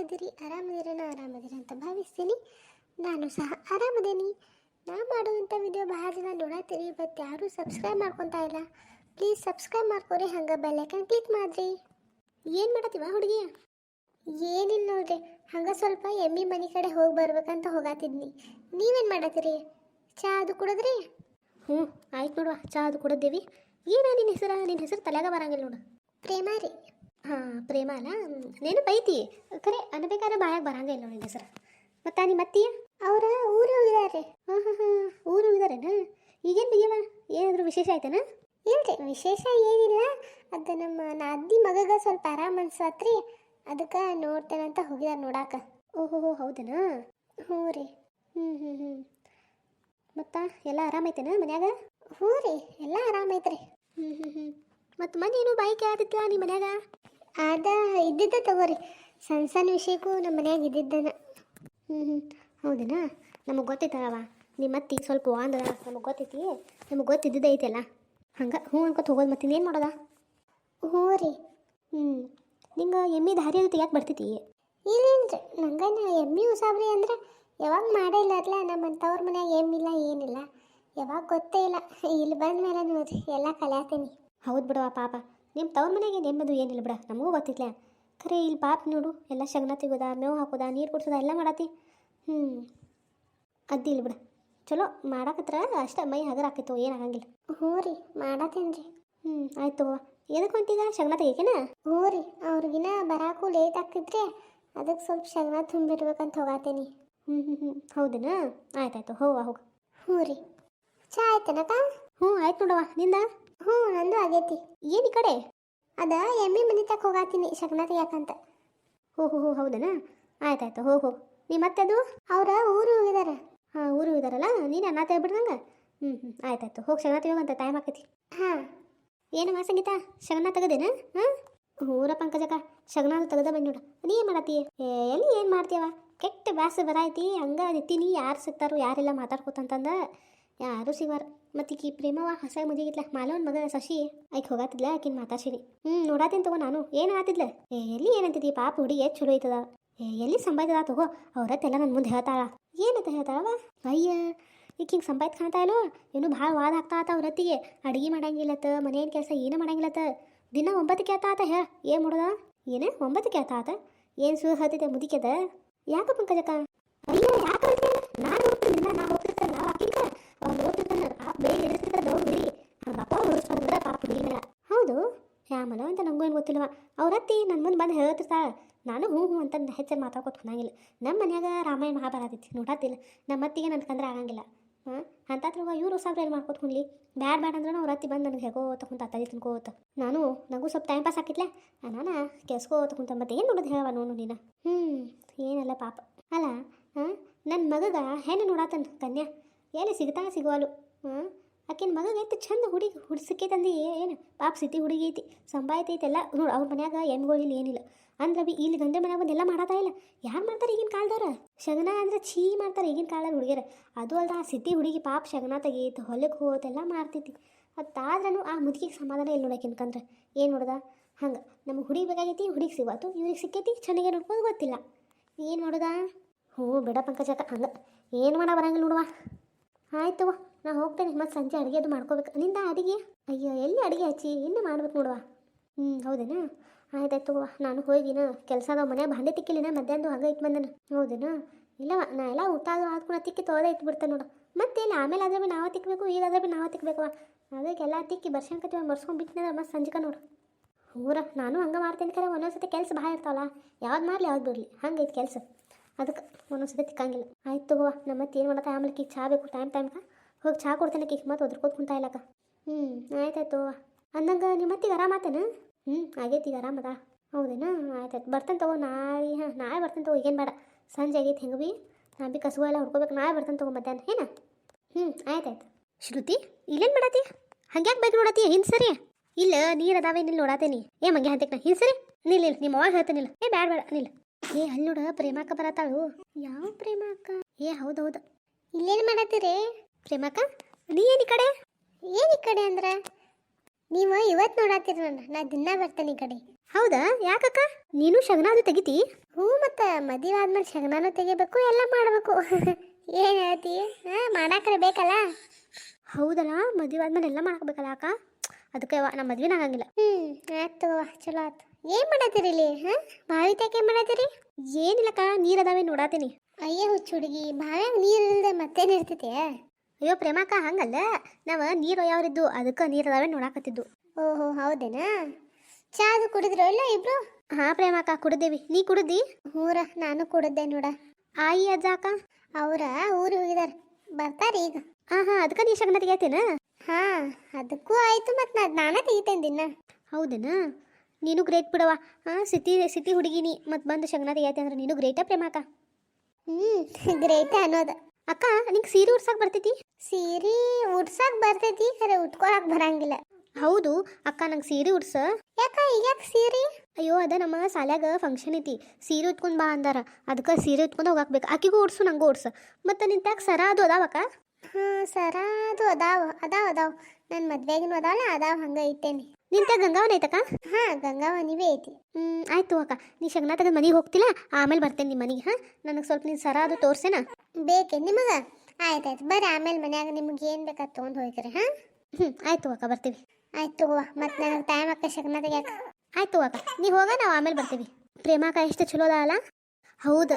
ಹೇಗಿದ್ದೀರಿ? ಆರಾಮದಿರಿ ಅಂತ ಭಾವಿಸ್ತೀನಿ. ನಾನು ಸಹ ಆರಾಮದೇನಿ. ನಾ ಮಾಡುವಂಥ ವಿಡಿಯೋ ಭಾಳ ಜನ ನೋಡತ್ತೀರಿ, ಬಟ್ ಯಾರೂ ಸಬ್ಸ್ಕ್ರೈಬ್ ಮಾಡ್ಕೊತಾ ಇಲ್ಲ. ಪ್ಲೀಸ್ ಸಬ್ಸ್ಕ್ರೈಬ್ ಮಾಡ್ಕೊರಿ, ಹಂಗೆ ಬೆಲ್ಲೈಕನ್ ಕ್ಲಿಕ್ ಮಾಡಿರಿ. ಏನು ಮಾಡತ್ತೀವ ಹುಡುಗಿ? ಏನಿಲ್ಲ ನೋಡ್ರಿ, ಹಂಗೆ ಸ್ವಲ್ಪ ಎಮ್ಮಿ ಮನೆ ಕಡೆ ಹೋಗಿ ಬರ್ಬೇಕಂತ ಹೋಗಾತಿದ್ನಿ. ನೀವೇನು ಮಾಡತ್ತೀರಿ? ಚಾ ಅದು ಕುಡಿದ್ರಿ? ಹ್ಞೂ ಆಯ್ತು ನೋಡುವ, ಚಾ ಅದು ಕುಡಿದ್ದೀವಿ. ಏನ ನಿನ್ನ ಹೆಸರು ತಲೆಯಾಗ ಬರಂಗಿಲ್ಲ ನೋಡು. ಪ್ರೇಮ ರೀ. ಹಾಂ ಪ್ರೇಮ ಅಲ್ಲ, ನೆನಪೈತಿ ಖರೆ ಅನ್ಬೇಕಾದ್ರೆ ಬಾಯಾಗ ಬರಂಗಿಲ್ಲ ನೋಡಿ ನಿನ್ನ ಹೆಸರು. ಮತ್ತು ನಿಮ್ಮ ಅತ್ತೀಯ ಅವರ ಊರು ಹೋಗಿದ್ದಾರೆ. ಹಾಂ ಊರು ಹೋಗಿದಾರೇನ? ಈಗೇನು ಬಿಗಿಯವ, ಏನಾದರೂ ವಿಶೇಷ ಆಯ್ತೇನ? ಇಲ್ರಿ, ವಿಶೇಷ ಏನಿಲ್ಲ. ಅದು ನಮ್ಮ ಅದ್ದಿ ಮಗಗ ಸ್ವಲ್ಪ ಆರಾಮ ಅನ್ಸತ್ರಿ, ಅದಕ್ಕೆ ನೋಡ್ತೇನಂತ ಹೋಗಿದಾರೆ ನೋಡಾಕ. ಓಹೋ ಹೌದೇನಾ? ಹ್ಞೂ ರೀ. ಹ್ಞೂ ಮತ್ತು ಎಲ್ಲ ಆರಾಮೈತೇನ ಮನ್ಯಾಗ? ಹ್ಞೂ ರೀ, ಎಲ್ಲ ಆರಾಮೈತ್ರಿ. ಹ್ಞೂ ಮತ್ತು ಮನೇನು ಬಾಯಿ ಕೇಳತ್ತಿತ್ತಲ್ಲ ನಿಮ್ಮ ಮನ್ಯಾಗ? ಅದ ಇದ್ದಿದ್ದ ತಗೋರಿ, ಸಣ್ಣ ವಿಷಯಕ್ಕೂ ನಮ್ಮ ಮನ್ಯಾಗ ಇದ್ದಿದ್ದನ. ಹ್ಞೂ ಹೌದೇನಾ? ನಮಗೆ ಗೊತ್ತೈತವ ನಿಮ್ಮ ಅತ್ತಿ ಸ್ವಲ್ಪ ವಾಂದದ, ನಮಗೆ ಗೊತ್ತೈತಿ. ನಮಗೆ ಗೊತ್ತಿದ್ದಿದ್ದೆ ಐತೆಲ್ಲ, ಹಂಗೆ ಹ್ಞೂ ಅನ್ಕೊತ ಹೋಗೋದು. ಮತ್ತೆ ಇನ್ನೇನು ಮಾಡೋದ? ಹ್ಞೂ ರೀ. ನಿಂಗೆ ಎಮ್ಮಿ ದಾರಿ ಅದು ತೆಗಿಯಕ್ಕೆ ಬರ್ತೈತಿ? ಇಲ್ಲೇನ್ರಿ, ನಂಗನ ಎಮ್ಮಿ ಉಸಾಬ್ರಿ ಅಂದ್ರೆ ಯಾವಾಗ ಮಾಡೇ ಇಲ್ಲರ್ಲ. ನಮ್ಮಂಥವ್ರ ಮನ್ಯಾಗ ಎಮ್ಮಿಲ್ಲ ಏನಿಲ್ಲ, ಯಾವಾಗ ಗೊತ್ತೇ ಇಲ್ಲ. ಇಲ್ಲಿ ಬಂದ ಮೇಲೆ ನೋಡ್ರಿ ಎಲ್ಲ ಕಲಿಯಾತೀನಿ. ಹೌದು ಬಿಡವ ಪಾಪ, ನಿಮ್ಮ ತವ್ರ ಮನೆಗೆ ನೆಮ್ಮದು ಏನಿಲ್ಲ ಬಿಡ, ನಮಗೂ ಗೊತ್ತಿಲ್ಲ. ಖರೆ ಇಲ್ಲಿ ಪಾಪ ನೋಡು, ಎಲ್ಲ ಶಗನ ತೆಗೋದ, ಮೇವು ಹಾಕೋದ, ನೀರು ಕುಡ್ಸೋದ ಎಲ್ಲ ಮಾಡತ್ತಿ. ಅದ್ದಿ ಇಲ್ಲ ಬಿಡ, ಚಲೋ ಮಾಡಾಕತ್ರ ಅಷ್ಟ ಮೈ ಹಗರ ಆಕೈತೋ, ಏನಾಗಂಗಿಲ್ಲ. ಹ್ಞೂ ರೀ, ಮಾಡತ್ತೇನೆ ರೀ. ಆಯ್ತು ಏನಕ್ಕೆ ಹೊಂಟಿಗ? ಶಗನ ತೆಗಿಕೇನ? ಹ್ಞೂ ರೀ, ಅವ್ರಿಗಿನ ಬರಾಕು ಲೇಟ್ ಆಗ್ತಿದ್ರಿ, ಅದಕ್ಕೆ ಸ್ವಲ್ಪ ಶಗನ ತುಂಬಿರ್ಬೇಕಂತ ಹೋಗಾತೀನಿ. ಹೌದೇನಾ? ಆಯ್ತಾಯ್ತು, ಹೋಗ. ಹ್ಞೂ ರೀ. ಚಾ ಆಯ್ತೇನಕ್ಕ? ಆಯ್ತು ನೋಡವ, ನಿಂದ? ನಂದು ಆಗೈತಿ. ಏನು ಈ ಕಡೆ? ಅದ ಎಮ್ಮಿ ಮನೆ ತಕ್ಕ ಹೋಗಾತೀನಿ ಶಗನ ತೆಗಿಯಾಕಂತ. ಹೌದೇನಾ? ಆಯ್ತಾಯ್ತು, ಹೋಗು. ನೀ ಮತ್ತೆ ಅದು ಅವ್ರ ಊರು ಹೋಗಿದಾರ. ಹಾಂ ಊರು ಹೋಗಿದಾರಲ್ಲ, ನೀನು ಅನ್ನ ತೆಗ್ಬಿಡ್ದಂಗೆ. ಆಯ್ತಾಯ್ತು, ಹೋಗಿ ಶಗನ ತೆಗೋಂತ ಟೈಮ್ ಆಕೈತಿ. ಹಾಂ. ಏನಮ್ಮ ಸಂಗೀತ, ಶಗನ ತೆಗದೇನ? ಊರ ಪಂಕಜಕ ಶಗನ ತೆಗ್ದ ಬಂದು ನೋಡು. ನೀ ಏನು ಮಾಡತ್ತಿ? ಎಲ್ಲಿ ಏನು ಮಾಡ್ತೀವ? ಕೆಟ್ಟ ಬ್ಯಾಸ ಬರಾಯ್ತಿ, ಹಂಗೆ ನಿತ್ತೀನಿ. ಯಾರು ಸಿಗ್ತಾರೋ ಯಾರೆಲ್ಲ ಮಾತಾಡ್ಕೋತಂತಂದ ಯಾರು ಸಿಗವಾರ. ಮತ್ತು ಈಕಿ ಪ್ರೇಮವ ಹೊಸ ಮದುವೆಗಿತ್ಲ, ಮಾಲವನ್ ಮಗ ಶಶಿ ಆಯ್ಕೆ ಹೋಗಾತಿದ್ಲ, ಆಕಿನ ಮಾತಾಡ್ಸಿನಿ. ನೋಡಾತೀನಿ ತಗೋ ನಾನು. ಏನು ಆತಿದ್ಲ? ಎಲ್ಲಿ ಏನಂತಿದ್ದಿ? ಪಾಪ ಹುಡುಗಿ ಎಷ್ಟು ಚಲೋ ಐತದ, ಎಲ್ಲಿ ಸಂಬಾಯ್ತದ ತಗೋ. ಅವ್ರತ್ತೆಲ್ಲ ನನ್ನ ಮುಂದೆ ಹೇಳ್ತಾಳ. ಏನಂತ ಹೇಳ್ತಾಳವ? ಅಯ್ಯ ಈಗ ಹಿಂಗೆ ಸಂಬಾಯ್ತು ಕಾಣ್ತಾ ಇಲ್ಲೋ, ಏನು ಭಾಳ ವಾದ ಆಗ್ತಾ ಆತ ಅವ್ರತ್ತಿಗೆ. ಅಡುಗೆ ಮಾಡಂಗಿಲ್ಲತ್ತ, ಮನೇನು ಕೆಲಸ ಏನೂ ಮಾಡಂಗಿಲ್ಲತ್ತ. ದಿನ 9 ಕೇಳ್ತಾ ಆತ. ಏನು ಮಾಡೋದ? ಏನು 9 ಕೇಳ್ತಾ ಆತ? ಏನು ಸುಳ್ಳು ಹೇಳ್ತಿದ್ದೆ ಮುದಿಕೆದ? ಯಾಕ ಪಂಕಜಕ್ಕ? ಅಯ್ಯೋ ಯಾಕೆ ನಾನು ಹೋಗ್ತಿದ್ದಿಲ್ಲ, ನಾ ಹೋಗ್ತಿರ್ತಲ್ಲ ಅಕ್ಕಿಂಕ ಅವ್ನು ಹೋಗ್ತಿರ್ತಾನೆ. ಪಾಪ ಬೇಗ ಹಿಡಿಸ್ತಿರ್ತಾರೆ ದೌಡ್ ಬಿಡಿ, ಹಂಗೆ ಅಪ್ಪ ಹೊಡಿಸ್ಬಾರ್ದ ಪಾಪ ಹುಡುಗಿನ. ಹೌದು ಯಾಮಲ ಅಂತ ನಂಗೂ ಏನು ಗೊತ್ತಿಲ್ಲವ. ಅವ್ರತ್ತಿ ನನ್ನ ಮುಂದೆ ಬಂದು ಹೇಳ್ತಿರ್ತಾಳೆ. ನಾನು ಹ್ಞೂ ಅಂತ ಹೆಚ್ಚು ಮಾತಾಡ್ಕೊತ ಹೊಂದಂಗಿಲ್ಲ. ನಮ್ಮ ಮನ್ಯಾಗ ರಾಮಾಯಣ ಮಹಾಭಾರತ ಐತಿ, ನೋಡತ್ತಿಲ್ಲ. ನಮ್ಮ ಅತ್ತಿಗೆ ನನ್ಕಂದ್ರೆ ಆಗಂಗಿಲ್ಲ. ಅಂತತ್ರ ಇವರು ಸಾವಿರ ಏನು ಮಾಡ್ಕೊತ ಹೊಂದ್ಲಿ. ಬ್ಯಾಡ ಅಂದ್ರೆ ಅವ್ರ ಅತ್ತಿ ಬಂದು ನನಗೆ ಹೇಗೋತ ಕುಂತ ತಲೆ ತಿನ್ಕೋತ. ನನಗೂ ಸ್ವಲ್ಪ ಟೈಮ್ ಪಾಸ್ ಆಕಿತ್ಲೆ, ನಾನು ಕೆಸ್ಕೋತ ಕುಂತ. ಮತ್ತೆ ಏನು ನೋಡೋದು ಹೇಳವ ನೋಡು ನೀನು. ಏನಲ್ಲ ಪಾಪ ಅಲ್ಲ. ನನ್ನ ಮಗಗ ಹೆಣ್ಣು ನೋಡಾತನ ಕನ್ಯಾ, ಎಲ್ಲಿ ಸಿಗವಾಲು. ಆಕಿನ ಮಗಗೆ ಎಷ್ಟು ಚಂದ ಹುಡುಗಿ ಸಿಕ್ಕೈತಂದು. ಏನು ಪಾಪ ಸಿಟಿ ಹುಡುಗಿ ಐತಿ, ಸಂಬಾಯ್ತೈತೆಲ್ಲ ನೋಡು. ಅವ್ರ ಮನ್ಯಾಗ ಎಮ್ಗಳು ಇಲ್ಲಿ ಏನಿಲ್ಲ ಅಂದ್ರೆ ಬಿ ಇಲ್ಲಿ ಗಂಡ ಮನ್ಯಾಗ ಬಂದೆಲ್ಲ ಮಾಡಾತಾ ಇಲ್ಲ. ಯಾರು ಮಾಡ್ತಾರೆ ಈಗಿನ ಕಾಲದವ್ರ? ಶಗನ ಅಂದ್ರೆ ಛೀ ಮಾಡ್ತಾರೆ ಈಗಿನ ಕಾಲದ ಹುಡುಗಿಯರ. ಅದು ಅಲ್ಲ, ಆ ಸಿಟಿ ಹುಡುಗಿ ಪಾಪ ಶಗನ ತೆಗೀತು, ಹೊಲಕ್ಕೆ ಹೋತೆಲ್ಲ ಮಾಡ್ತೈತಿ. ಅದಾದ್ರೂ ಆ ಮುದುಕಿಗೆ ಸಮಾಧಾನ ಇಲ್ಲಿ ನೋಡೋಕಿನ್ಕಂದ್ರೆ ಏನು ನೋಡ್ದ? ಹಂಗೆ ನಮಗೆ ಹುಡುಗಿ ಬೇಕಾಗೈತಿ, ಹುಡುಗಿ ಸಿಗತ್ತು, ಇವ್ರಿಗೆ ಸಿಕ್ಕೈತಿ, ಚೆನ್ನಾಗೆ ನೋಡ್ಬೋದು ಗೊತ್ತಿಲ್ಲ. ಏನು ಮಾಡೋದ? ಬಿಡ ಪಂಕಜಕ್ಕ, ಹಂಗೆ ಏನು ಮಾಡ ಬರಂಗಿಲ್ಲ ನೋಡುವ. ಆಯ್ತು ನಾ ಹೋಗ್ತೇನೆ, ಮತ್ತು ಸಂಜೆ ಅಡುಗೆ ಅದು ಮಾಡ್ಕೋಬೇಕು. ನಿಂದ ಅಡುಗೆ? ಅಯ್ಯೋ ಎಲ್ಲಿ ಅಡುಗೆ ಹಚ್ಚಿ ಇನ್ನೂ ಮಾಡ್ಬೇಕು ನೋಡುವ. ಹೌದೇನಾ? ಆಯ್ತಾಯ್ತು ನಾನು ಹೋಗಿನ ಕೆಲಸ ಅದಾವ ಮನ್ಯಾಗ. ಭಾಂಡೆ ತಿಕ್ಕಿಲಿನ ಮಧ್ಯಾಹ್ನ ಹಂಗೆ ಇಟ್ಟು ಬಂದನು. ಹೌದೇನಾ? ಇಲ್ಲವ ನಾ ಎಲ್ಲ ಊಟ ಅದು ಆದ್ಕೊಂಡು ತಿಕ್ಕಿ ತೊಳೆದೇ ಇಟ್ಬಿಡ್ತೇನೆ ನೋಡು. ಮತ್ತೆ ಇಲ್ಲ ಆಮೇಲೆ ಆದ್ರೆ ಭೀ ನಾವೇ ತಿಕ್ಕಬೇಕು, ಈಗಾದ್ರೆ ಭೀ ನಾವೇ ತಿಕ್ಕಬೇಕವ. ಅದಕ್ಕೆಲ್ಲ ತಿಕ್ಕಿ ಬರ್ಸ್ಕೊಂಡ್ಕತ್ತೀವಿ, ಬರ್ಸ್ಕೊಂಡ್ಬಿಟ್ಟಿನ ಮತ್ತೆ ಸಂಜೆಕ ನೋಡು. ನಾನು ಹಂಗೆ ಮಾಡ್ತೇನೆ. ಖರೆ ಒಂದೊಂದ್ಸತಿ ಕೆಲಸ ಭಾಳ ಇರ್ತಾವಲ್ಲ, ಯಾವ್ದು ಮಾಡಲಿ ಯಾವ್ದು ಬಿಡಲಿ, ಹಂಗೆ ಐತೆ ಕೆಲಸ. ಅದಕ್ಕೆ ಒಂದೊಂದ್ಸತಿ ತಿಕ್ಕಂಗಿಲ್ಲ. ಆಯ್ತು ತಗೋವ, ನಮ್ಮ ಮತ್ತೆ ಏನು ಮಾಡತ್ತೆ? ಆಮೇಲೆ ಚಾ ಬೇಕು ಟೈಮ್ಗೆ ಹೋಗಿ ಚಾ ಕೊಡ್ತೇನೆ ಕೀಕ್, ಮತ್ತೆ ಒದ್ರಕೋತ ಕುಂತ ಇಲ್ಲಕ್ಕ. ಆಯ್ತಾಯ್ತು ಅಂದಂಗೆ ನಿಮ್ಮ ಮತ್ತಿಗೆ ಆರಾಮಾತೇನ? ಆಗೈತಿ, ಈಗ ಆರಾಮದ. ಹೌದೇನಾ? ಆಯ್ತಾಯ್ತು ಬರ್ತೇನೆ ತಗೋ. ನಾಳೆ ಬರ್ತೇನೆ ತಗೋ, ಈಗೇನು ಬೇಡ. ಸಂಜೆ ಆಗೈತಿ ಹೆಂಗೆ ಭೀ ನಾ ಭೀ ಕಸುವ ಎಲ್ಲ ಹುಡ್ಕೋಬೇಕು. ನಾಳೆ ಬರ್ತೇನೆ ತಗೋ ಮಧ್ಯಾಹ್ನ. ಏನ? ಆಯ್ತಾಯ್ತು. ಶ್ರುತಿ ಇಲ್ಲೇನು ಮಾಡತ್ತಿ? ಹಂಗ್ಯಾಕೆ ಬೈಕ್ ನೋಡತ್ತಿ? ಹಿಂದೆ ಸರಿ. ಇಲ್ಲ ನೀರು ಅದಾವೆ ನಿಲ್ಲಿ ನೋಡಾತೇನಿ. ಮಂಗೆ ಹಂತಕ್ಕೆ ನಾ ಹಿಂದೆ ಸರಿ. ನಿಲ್ಲ ನಿಮ್ಮ ಅವಾಗ ಹೇಳ್ತೇನಿಲ್ಲ. ಬೇಡ ನಿಲ್ಲ. ಅಲ್ಲಿ ನೋಡ ಪ್ರೇಮಕ್ಕ ಬರತ್ತಾಳು. ಯಾವ ಪ್ರೇಮಕ್ಕ? ಹೌದೌದು. ಇಲ್ಲೇನು ಮಾಡತ್ತೀರಿ? ಪ್ರೇಮಕ್ಕ ನೀ ಏನು ಈ ಕಡೆ? ಏನು ಈ ಕಡೆ ಅಂದ್ರೆ ನೀವು ಇವತ್ತು ನೋಡತ್ತೀರಿ. ನಾ ದಿನ ಬರ್ತೇನೆ ಈ ಕಡೆ. ಹೌದಾ? ಯಾಕಕ್ಕ? ನೀನು ಶಗನ ಅದು ತೆಗಿತಿ? ಹ್ಞೂ ಮತ್ತು ಮದುವೆ ಆದ್ಮೇಲೆ ಶಗನಾನು ತೆಗಿಬೇಕು ಎಲ್ಲ ಮಾಡಬೇಕು ಏನು ಹೇಳ್ತಿ ಹಾಂ ಮಾಡಾಕ್ರೆ ಬೇಕಲ್ಲ. ಹೌದಲ್ಲ, ಮದುವೆ ಆದ್ಮೇಲೆ ಎಲ್ಲ ಮಾಡ್ಕೋಬೇಕಲ್ಲ ಅಕ್ಕ. ಅದಕ್ಕೆ ನಮ್ಮ ಮದ್ವೆನ ಆಗಂಗಿಲ್ಲ. ಆಯ್ತು ತಗೋವ, ಚಲೋ ಆಯ್ತು. ಏನು ಮಾಡತ್ತೀರಿ ಇಲ್ಲಿ ಹಾಂ ಬಾವಿ ತೆಗೆ ಏನು ಮಾಡತ್ತೀರಿ? ಏನಿಲ್ಲಕ್ಕ, ನೀರು ಅದಾವೆ ನೋಡಾತೀನಿ. ಅಯ್ಯೋ ಹುಚ್ಚು ಹುಡುಗಿ, ಬಾವ್ಯಾಗ ನೀರು ಇಲ್ಲದೆ ಮತ್ತೇನು ಇರ್ತೈತೆ? ಅಯ್ಯೋ ಪ್ರೇಮಕ್ಕ, ಹಂಗಲ್ಲ, ನಾವು ನೀರು ಯಾವ್ರಿದ್ದು ಅದಕ್ಕೆ ನೀರು ಅದಾವೆ ನೋಡಾಕತ್ತಿದ್ದು. ಓಹೋ ಹೌದೇನಾ? ಚಾದು ಕುಡಿದ್ರು ಇಲ್ಲ ಇಬ್ರು? ಹಾಂ ಪ್ರೇಮಕ್ಕ, ಕುಡಿದೇವಿ. ನೀ ಕುಡಿದಿ? ಹೂರ ನಾನು ಕುಡಿದ್ದೆ ನೋಡ. ಆಯಿ ಅಜ್ಜ ಅಕ್ಕ ಅವರ ಊರಿಗೆ ಹೋಗಿದಾರ, ಬರ್ತಾರೆ ಈಗ. ಹಾಂ ಅದಕ್ಕೆ ನೀ ಶಗನ ತೆಗಿತೇನ? ಹಾಂ ಅದಕ್ಕೂ ಆಯ್ತು, ಮತ್ತು ನಾನೇ ತೆಗಿತೇನೆ ದಿನ. ಹೌದೇನಾ? ನೀನು ಗ್ರೇಟ್ ಬಿಡವ. ಹಾಂ ಸಿಟಿ ಹುಡುಗಿನಿ ಮತ್ತು ಬಂದು ಶಗನ ತೆಗಿಯತ್ತೆ ಅಂದ್ರೆ ನೀನು ಗ್ರೇಟಾ ಪ್ರೇಮಕ್ಕ? ಗ್ರೇಟ್ ಅನ್ನೋದು. ಅಕ್ಕ, ನಿಂಗೆ ಸೀರೆ ಉಡ್ಸಕ್ಕೆ ಬರ್ತೈತಿ? ಸೀರೆ ಉಡ್ಸಕ್ ಬರ್ತೈತಿ, ಖರೆ ಉಟ್ಕೊಳಕ್ ಬರಂಗಿಲ್ಲ. ಹೌದು ಅಕ್ಕ, ನಂಗೆ ಸೀರೆ ಉಡ್ಸ. ಯಾಕ ಈಗ್ಯಾಕೆ ಸೀರೆ? ಅಯ್ಯೋ ಅದ ನಮ್ಮ ಸಾಲ್ಯಾಗ ಫಂಕ್ಷನ್ ಐತಿ, ಸೀರೆ ಉಟ್ಕೊಂಡು ಬಾ ಅಂದಾರ. ಅದಕ್ಕೆ ಸೀರೆ ಉಟ್ಕೊಂಡು ಹೋಗಾಕ್ಬೇಕು. ಆಕಿಗೂ ಉಡ್ಸು ನಂಗೂ ಉಡ್ಸು. ಮತ್ತು ನಿಂತಾಗ ಸರ ಅದು ಅದಾವಕ್ಕ? ಹಾಂ ಸರ ಅದು ಅದಾವ ನನ್ನ ಮದ್ವೆಗಿನೂ ಅದಾವಲ್ಲ, ಅದಾವ ಹಂಗೆ ಐತೇನಿ. ನಿಂತಾಗ ಗಂಗಾವನ ಐತಕ್ಕ? ಹಾಂ ಗಂಗಾವನಿವೇ ಐತಿ. ಆಯ್ತು ಅಕ್ಕ, ನೀ ಶಗನ ತೆಗೆದು ಮನೆಗೆ ಹೋಗ್ತಿಲ್ಲ, ಆಮೇಲೆ ಬರ್ತೇನೆ ನಿಮ್ಮ ಮನೆಗೆ. ಹಾಂ ನನಗೆ ಸ್ವಲ್ಪ ನೀನು ಸರ ಅದು ತೋರ್ಸೇನಾ? ಬೇಕೇ ನಿಮಗೆ? ಆಯ್ತಾಯ್ತು ಬರ್ರಿ, ಆಮೇಲೆ ಮನ್ಯಾಗ ನಿಮ್ಗೆ ಏನು ಬೇಕಾದ್ ತೊಗೊಂಡು ಹೋಗ್ರಿ. ಹಾಂ ಆಯ್ತು ಅಕ್ಕ, ಬರ್ತೀವಿ. ಆಯ್ತು ತಗೋವ, ಮತ್ತು ನನಗೆ ಟೈಮ್ ಅಕ್ಕ ಶಗನ ತೆಗ್ಯಾಕ. ಆಯ್ತು ಅಕ್ಕ, ನೀವು ಹೋಗ, ನಾವು ಆಮೇಲೆ ಬರ್ತೀವಿ. ಪ್ರೇಮಕ್ಕ ಎಷ್ಟು ಚಲೋ ಅದ ಅಲ್ಲ? ಹೌದು,